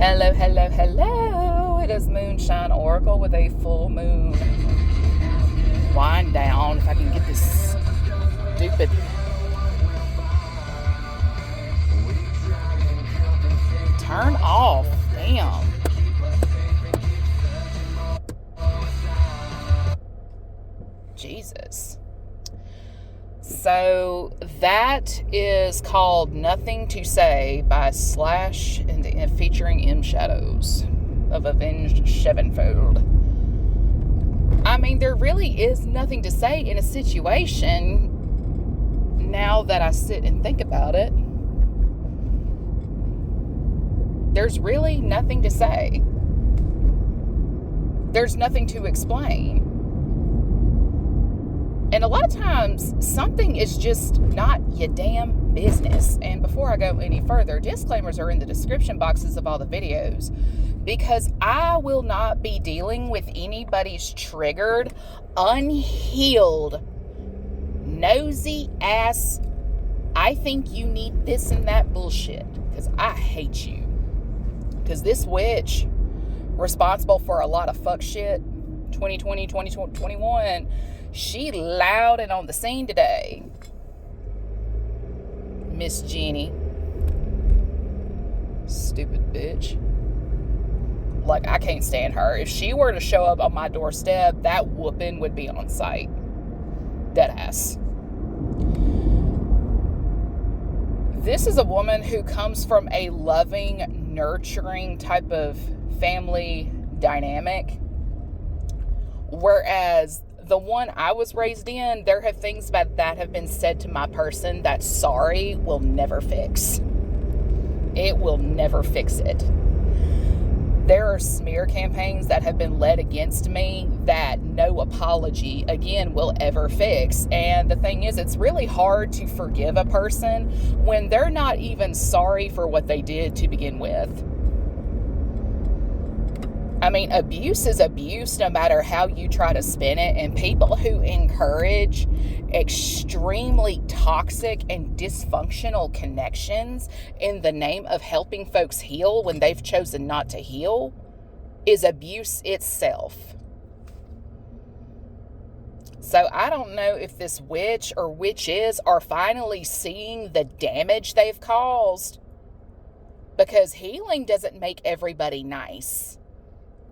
Hello, hello, hello. It is Moonshine Oracle with a full moon wind down. If I can get this stupid turn off. Damn. Jesus. So that is called Nothing to Say by Slash and featuring M Shadows of Avenged Sevenfold. I mean, there really is nothing to say in a situation now that I sit and think about it. There's really nothing to say. There's nothing to explain. And a lot of times, something is just not your damn business. And before I go any further, disclaimers are in the description boxes of all the videos, because I will not be dealing with anybody's triggered, unhealed, nosy ass, I think you need this and that bullshit, because I hate you. Because this witch, responsible for a lot of fuck shit, 2020, 2021, she loud and on the scene today. Miss Jeannie. Stupid bitch. Like, I can't stand her. If she were to show up on my doorstep, that whooping would be on sight. Deadass. This is a woman who comes from a loving, nurturing type of family dynamic. Whereas the one I was raised in, there have things that have been said to my person that sorry will never fix. It will never fix it. There are smear campaigns that have been led against me that no apology, again, will ever fix. And the thing is, it's really hard to forgive a person when they're not even sorry for what they did to begin with. I mean, abuse is abuse no matter how you try to spin it. And people who encourage extremely toxic and dysfunctional connections in the name of helping folks heal when they've chosen not to heal is abuse itself. So I don't know if this witch or witches are finally seeing the damage they've caused, because healing doesn't make everybody nice.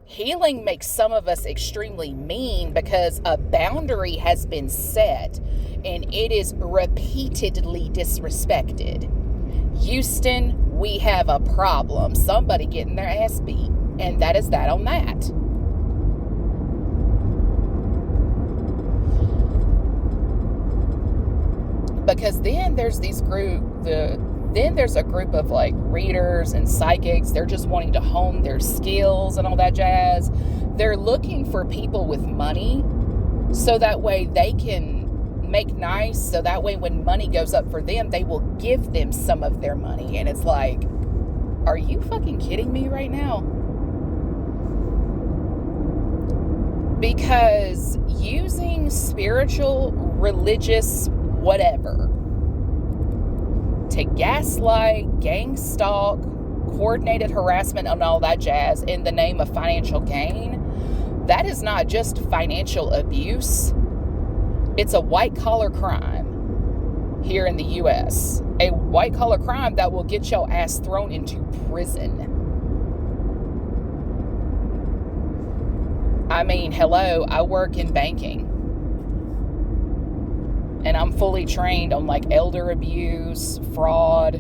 Healing makes some of us extremely mean because a boundary has been set and it is repeatedly disrespected. Houston, we have a problem. Somebody getting their ass beat. And that is that on that. Because then there's there's a group of like readers and psychics. They're just wanting to hone their skills and all that jazz. They're looking for people with money so that way they can make nice. So that way when money goes up for them, they will give them some of their money. And it's like, are you fucking kidding me right now? Because using spiritual, religious, whatever, to gaslight, gang stalk, coordinated harassment, and all that jazz in the name of financial gain, that is not just financial abuse. It's a white-collar crime here in the U.S. A white-collar crime that will get your ass thrown into prison. I mean, hello, I work in banking. And I'm fully trained on like elder abuse, fraud,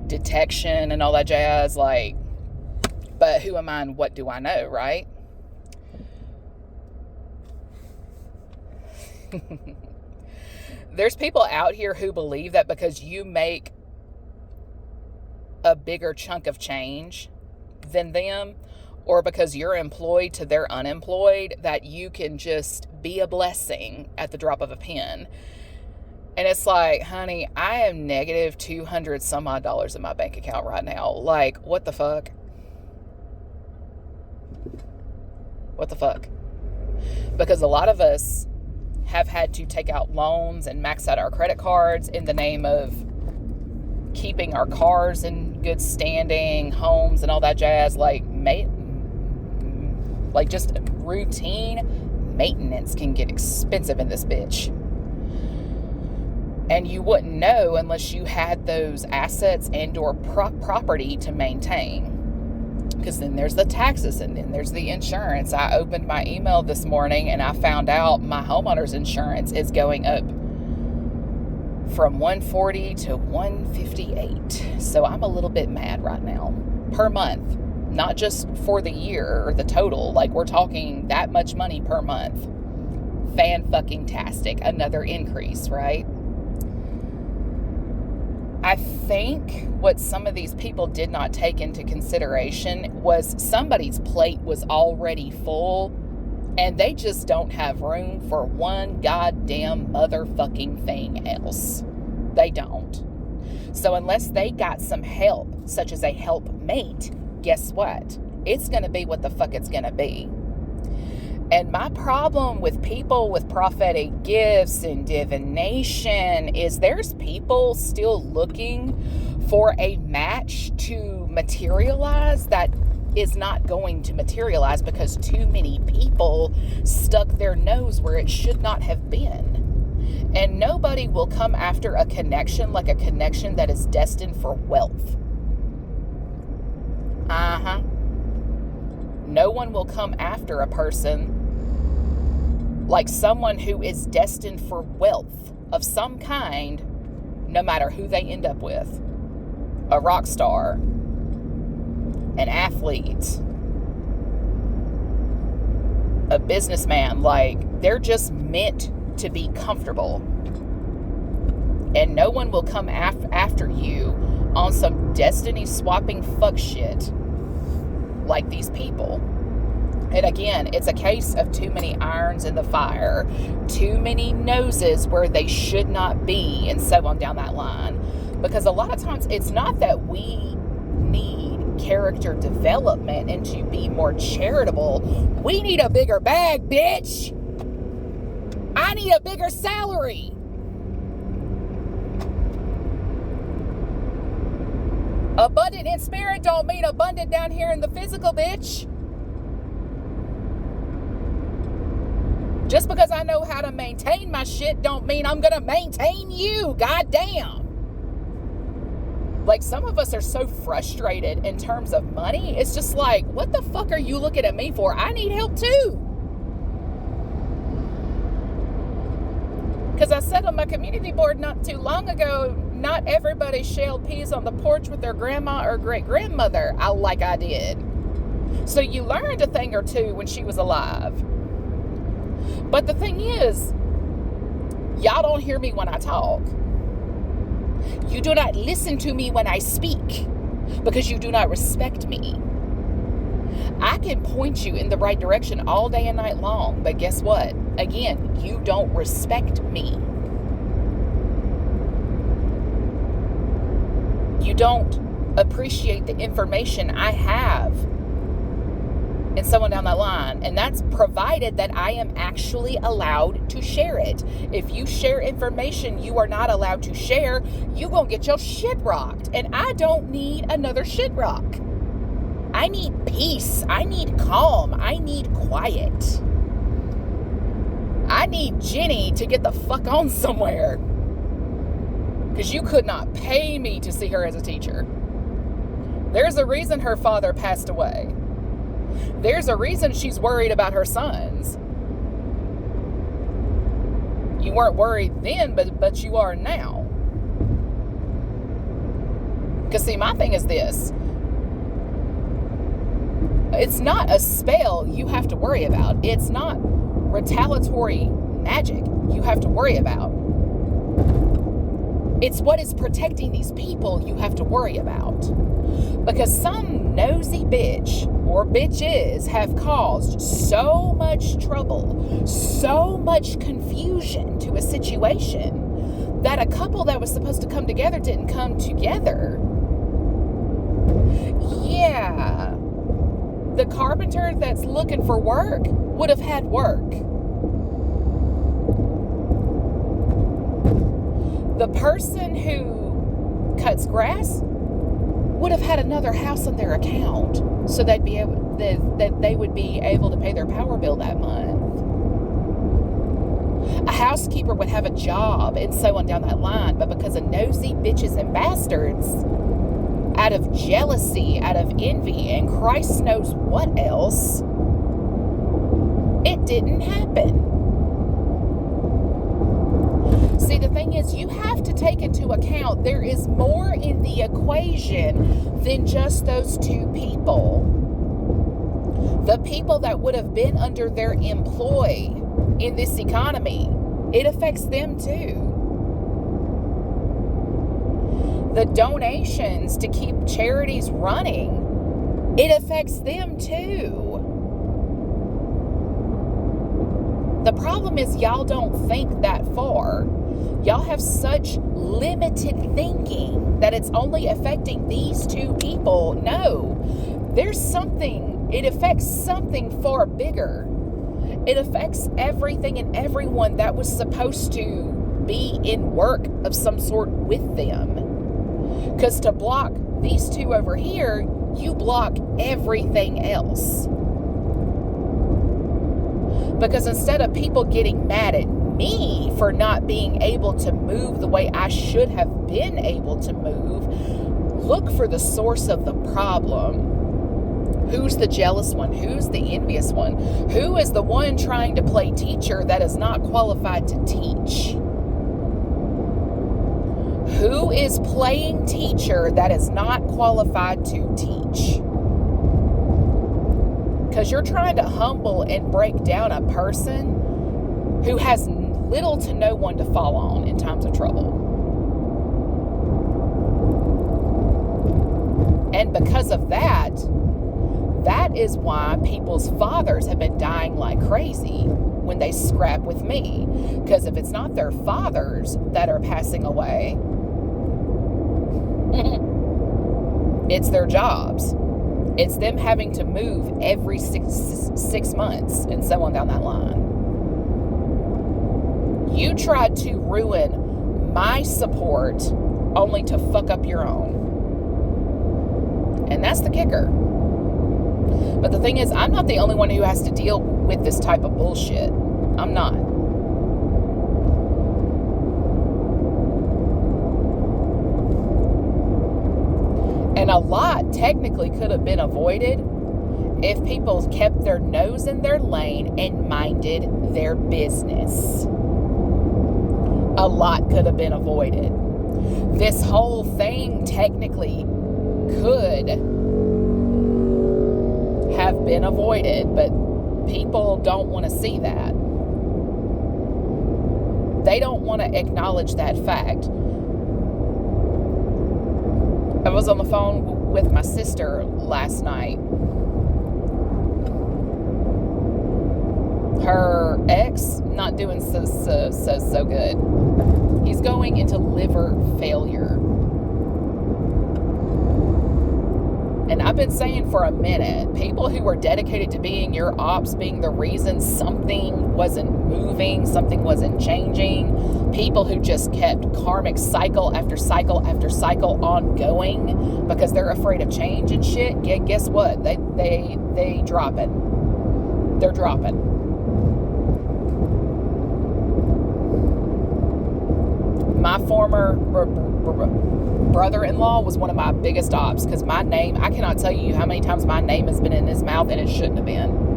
detection, and all that jazz. Like, but who am I and what do I know, right? There's people out here who believe that because you make a bigger chunk of change than them, or because you're employed to their unemployed, that you can just be a blessing at the drop of a pen. And it's like, honey, I am negative $200 some odd in my bank account right now. Like, what the fuck? What the fuck? Because a lot of us have had to take out loans and max out our credit cards in the name of keeping our cars in good standing, homes and all that jazz, like just routine maintenance can get expensive in this bitch. And you wouldn't know unless you had those assets and or property to maintain. Because then there's the taxes and then there's the insurance. I opened my email this morning and I found out my homeowner's insurance is going up from $140 to $158. So I'm a little bit mad right now. Per month. Not just for the year or the total. Like, we're talking that much money per month. Fan-fucking-tastic. Another increase, right? I think what some of these people did not take into consideration was somebody's plate was already full and they just don't have room for one goddamn motherfucking thing else. They don't. So unless they got some help, such as a helpmate, guess what? It's going to be what the fuck it's going to be. And my problem with people with prophetic gifts and divination is there's people still looking for a match to materialize that is not going to materialize because too many people stuck their nose where it should not have been. And nobody will come after a connection like a connection that is destined for wealth. No one will come after a person like someone who is destined for wealth of some kind, no matter who they end up with. A rock star, an athlete, a businessman. Like, they're just meant to be comfortable. And no one will come after you on some destiny swapping fuck shit like these people. And again, it's a case of too many irons in the fire, too many noses where they should not be, and so on down that line. Because a lot of times it's not that we need character development and to be more charitable. We need a bigger bag, bitch. I need a bigger salary. Abundant in spirit don't mean abundant down here in the physical, bitch. Just because I know how to maintain my shit don't mean I'm going to maintain you. Goddamn. Like, some of us are so frustrated in terms of money. It's just like, what the fuck are you looking at me for? I need help too. Because I said on my community board not too long ago, not everybody shelled peas on the porch with their grandma or great-grandmother like I did. So you learned a thing or two when she was alive. But the thing is, y'all don't hear me when I talk. You do not listen to me when I speak because you do not respect me. I can point you in the right direction all day and night long, but guess what? Again, you don't respect me. You don't appreciate the information I have and someone down that line. And that's provided that I am actually allowed to share it. If you share information you are not allowed to share, you gonna get your shit rocked. And I don't need another shit rock. I need peace. I need calm. I need quiet. I need Jenny to get the fuck on somewhere. Because you could not pay me to see her as a teacher. There's a reason her father passed away. There's a reason she's worried about her sons. You weren't worried then, but you are now. Because see, my thing is this. It's not a spell you have to worry about. It's not retaliatory magic you have to worry about. It's what is protecting these people you have to worry about. Because some nosy bitch or bitches have caused so much trouble, so much confusion to a situation that a couple that was supposed to come together didn't come together. Yeah. The carpenter that's looking for work would have had work. The person who cuts grass would have had another house on their account, so that they would be able to pay their power bill that month. A housekeeper would have a job, and so on down that line. But because of nosy bitches and bastards, out of jealousy, out of envy, and Christ knows what else, it didn't happen. See, the thing is, you have to take into account there is more in the equation than just those two people. The people that would have been under their employ in this economy, it affects them too. The donations to keep charities running, it affects them too. The problem is y'all don't think that far. Y'all have such limited thinking that it's only affecting these two people. No, there's something, it affects something far bigger. It affects everything and everyone that was supposed to be in work of some sort with them. Because to block these two over here, you block everything else. Because instead of people getting mad at me for not being able to move the way I should have been able to move, look for the source of the problem. Who's the jealous one? Who's the envious one? Who is the one trying to play teacher that is not qualified to teach? Who is playing teacher that is not qualified to teach? Because you're trying to humble and break down a person who has little to no one to fall on in times of trouble. And because of that, that is why people's fathers have been dying like crazy when they scrap with me. Because if it's not their fathers that are passing away, it's their jobs. It's them having to move every six months and so on down that line. You tried to ruin my support only to fuck up your own. And that's the kicker. But the thing is, I'm not the only one who has to deal with this type of bullshit. I'm not. And a lot technically could have been avoided if people kept their nose in their lane and minded their business. A lot could have been avoided. This whole thing technically could have been avoided, but people don't want to see that. They don't want to acknowledge that fact. I was on the phone with my sister last night. Her ex, not doing so good. He's going into liver failure. And I've been saying for a minute, people who are dedicated to being your ops, being the reason something wasn't moving, something wasn't changing, people who just kept karmic cycle after cycle after cycle ongoing because they're afraid of change and shit, guess what? They dropping. They're dropping. My former brother-in-law was one of my biggest ops because my name, I cannot tell you how many times my name has been in his mouth and it shouldn't have been.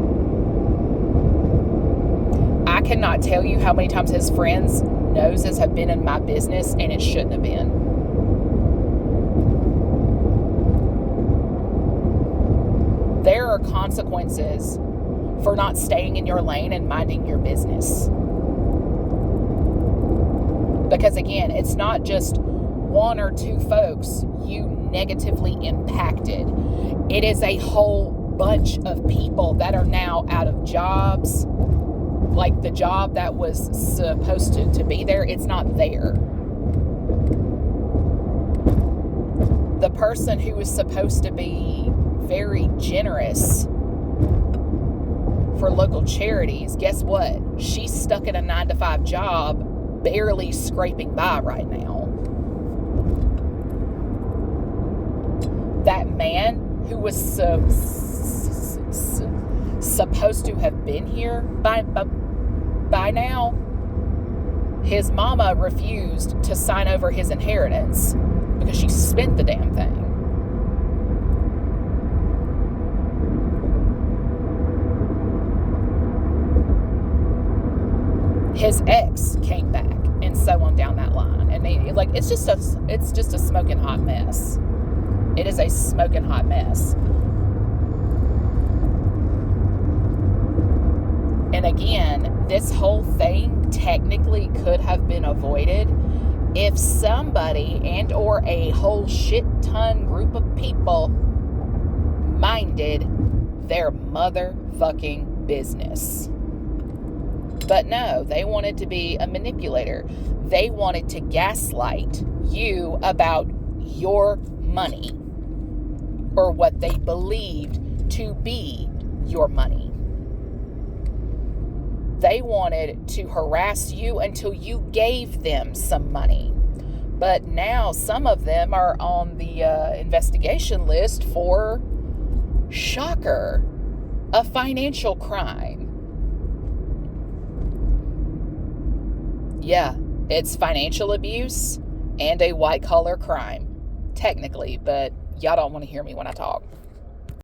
I cannot tell you how many times his friends' noses have been in my business and it shouldn't have been. There are consequences for not staying in your lane and minding your business. Because again, it's not just one or two folks you negatively impacted. It is a whole bunch of people that are now out of jobs. Like the job that was supposed to be there, it's not there. The person who was supposed to be very generous for local charities, guess what? She's stuck in a 9-to-5 job, barely scraping by right now. that man who was supposed to have been here by now, his mama refused to sign over his inheritance because she spent the damn thing. His ex came back, and so on down that line. And it's just a smoking hot mess. It is a smoking hot mess. And again, this whole thing technically could have been avoided if somebody and or a whole shit ton group of people minded their motherfucking business. But no, they wanted to be a manipulator. They wanted to gaslight you about your money, or what they believed to be your money. They wanted to harass you until you gave them some money. But now some of them are on the investigation list for, shocker, a financial crime. Yeah, it's financial abuse and a white-collar crime, technically, but y'all don't want to hear me when I talk.